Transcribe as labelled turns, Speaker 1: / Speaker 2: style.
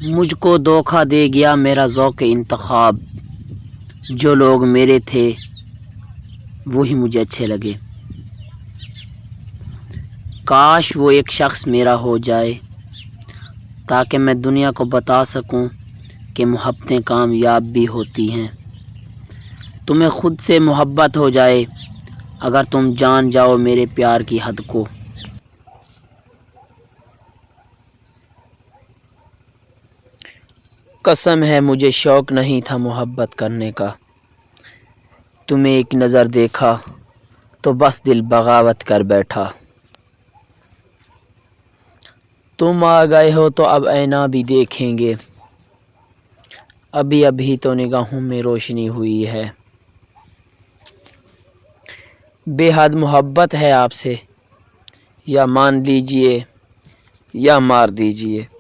Speaker 1: مجھ کو دھوکہ دے گیا میرا ذوق انتخاب، جو لوگ میرے تھے وہی مجھے اچھے لگے۔ کاش وہ ایک شخص میرا ہو جائے تاکہ میں دنیا کو بتا سکوں کہ محبتیں کامیاب بھی ہوتی ہیں۔ تمہیں خود سے محبت ہو جائے اگر تم جان جاؤ میرے پیار کی حد کو۔ قسم ہے مجھے شوق نہیں تھا محبت کرنے کا، تمہیں ایک نظر دیکھا تو بس دل بغاوت کر بیٹھا۔ تم آ گئے ہو تو اب آئینہ بھی دیکھیں گے، ابھی ابھی تو نگاہوں میں روشنی ہوئی ہے۔ بے حد محبت ہے آپ سے، یا مان لیجئے یا مار دیجئے۔